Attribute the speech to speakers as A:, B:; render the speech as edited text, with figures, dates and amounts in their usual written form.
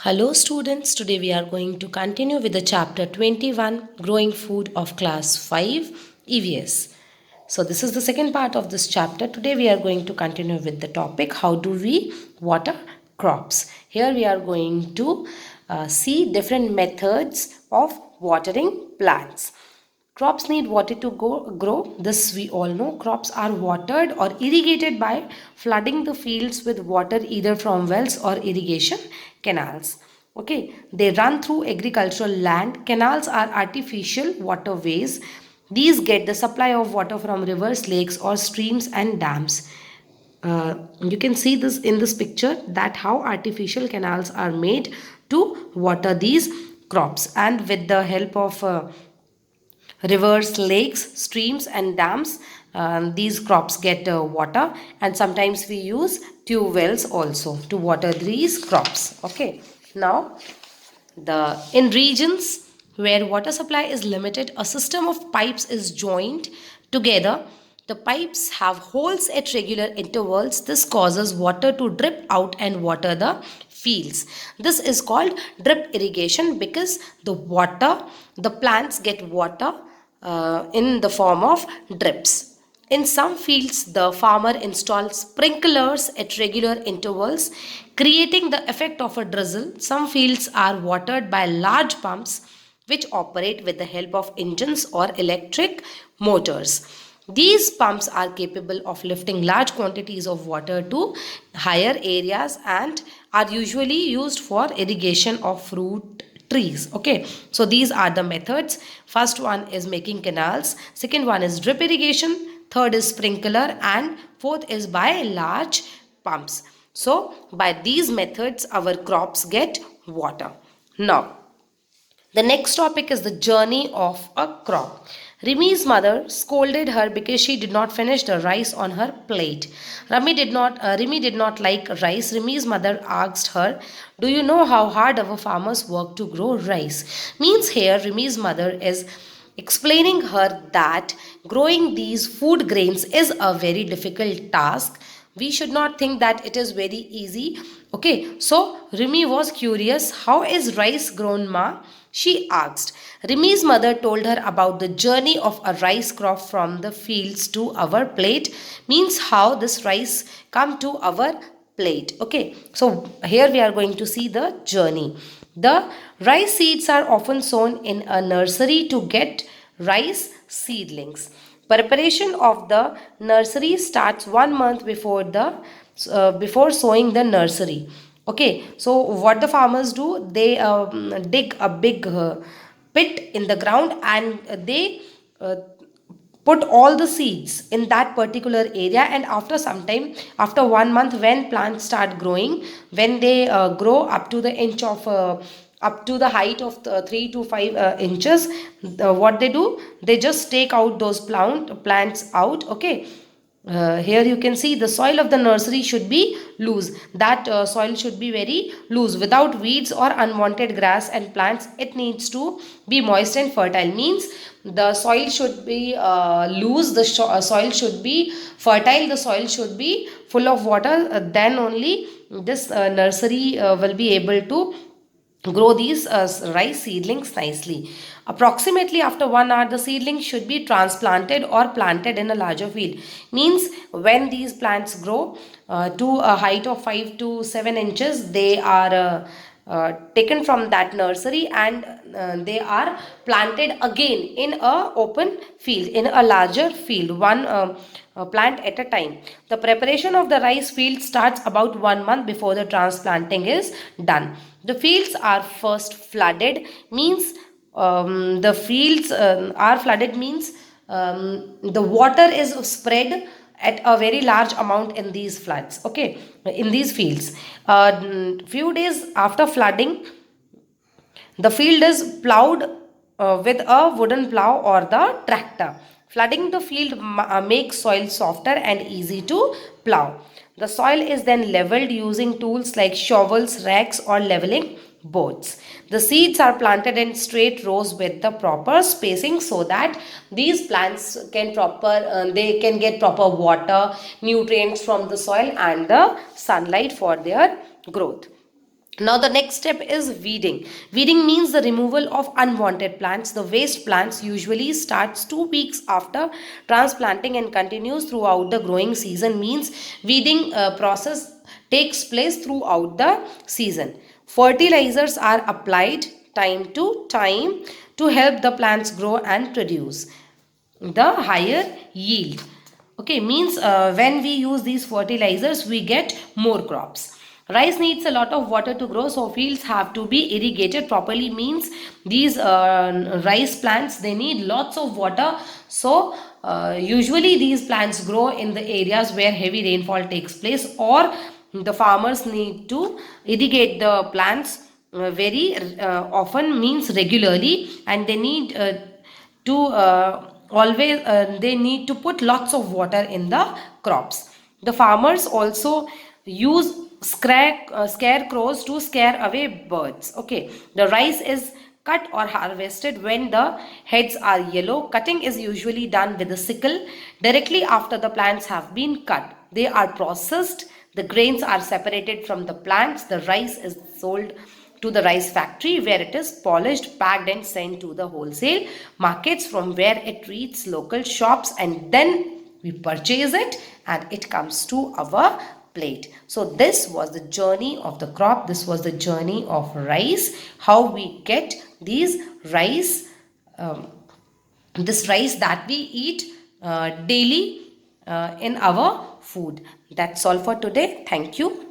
A: Hello students, today we are going to continue with the chapter 21 Growing Food of class 5 EVS. So this is the second part of this chapter. Today we are going to continue with the topic how do we water crops. Here we are going to see different methods of watering plants. Crops need water to grow. This we all know. Crops are watered or irrigated by flooding the fields with water either from wells or irrigation canals. Okay, they run through agricultural land. Canals are artificial waterways. These get the supply of water from rivers, lakes, or streams and dams. You can see this in this picture that how artificial canals are made to water these crops, and with the help of rivers, lakes, streams and dams, these crops get water, and sometimes we use tube wells also to water these crops. Okay, now the in regions where water supply is limited, a system of pipes is joined together. The pipes have holes at regular intervals. This causes water to drip out and water the fields. This is called drip irrigation because the plants get water in the form of drips. In some fields, the farmer installs sprinklers at regular intervals, creating the effect of a drizzle. Some fields are watered by large pumps which operate with the help of engines or electric motors. These pumps are capable of lifting large quantities of water to higher areas and are usually used for irrigation of fruit trees. Okay, so these are the methods. First one is making canals, second one is drip irrigation, third is sprinkler, and fourth is by large pumps. So by these methods our crops get water. Now the next topic is the journey of a crop. Rimi's mother scolded her because she did not finish the rice on her plate. Rimi did not like rice. Rimi's mother asked her, "Do you know how hard our farmers work to grow rice?" Means here Rimi's mother is explaining her that growing these food grains is a very difficult task. We should not think that it is very easy. Okay, so Rimi was curious, how is rice grown, ma? She asked. Rimi's mother told her about the journey of a rice crop from the fields to our plate, means how this rice come to our plate. Okay, so here we are going to see the journey. The rice seeds are often sown in a nursery to get rice seedlings. Preparation of the nursery starts 1 month before sowing the nursery. Okay, so what the farmers do, they dig a big pit in the ground, and they put all the seeds in that particular area, and after some time, after 1 month, when plants start growing, when they grow up to the inch of up to the height of 3 to 5 inches, what they do, they just take out those plants out. Okay, here you can see the soil of the nursery should be loose. That soil should be very loose without weeds or unwanted grass and plants. It needs to be moist and fertile, means the soil should be loose, the soil should be fertile, the soil should be full of water. Then only this nursery will be able to grow these rice seedlings nicely. Approximately after 1 hour, the seedlings should be transplanted or planted in a larger field. Means when these plants grow to a height of 5 to 7 inches, they are taken from that nursery, and they are planted again in a open field, in a larger field, one plant at a time. The preparation of the rice field starts about 1 month before the transplanting is done. The fields are first flooded, means the fields are flooded, means the water is spread at a very large amount in these floods. Okay, in these fields, few days after flooding, the field is plowed with a wooden plow or the tractor. Flooding the field makes soil softer and easy to plow. The soil is then leveled using tools like shovels, rakes, or leveling boards. The seeds are planted in straight rows with the proper spacing so that these plants can they can get proper water, nutrients from the soil and the sunlight for their growth. Now the next step is weeding. Weeding means the removal of unwanted plants. The waste plants usually starts 2 weeks after transplanting and continues throughout the growing season. Means weeding process takes place throughout the season. Fertilizers are applied time to time to help the plants grow and produce the higher yield. Okay, means when we use these fertilizers we get more crops. Rice needs a lot of water to grow, so fields have to be irrigated properly. Means these rice plants, they need lots of water. So usually these plants grow in the areas where heavy rainfall takes place, or the farmers need to irrigate the plants very often, means regularly, and they need to always they need to put lots of water in the crops. The farmers also use scarecrows to scare away birds. Okay, the rice is cut or harvested when the heads are yellow. Cutting is usually done with a sickle directly after the plants have been cut. They are processed, the grains are separated from the plants, the rice is sold to the rice factory where it is polished, packed and sent to the wholesale markets, from where it reaches local shops, and then we purchase it and it comes to our plate. So this was the journey of the crop. This was the journey of rice, how we get these rice, this rice that we eat daily in our food. That's all for today. Thank you.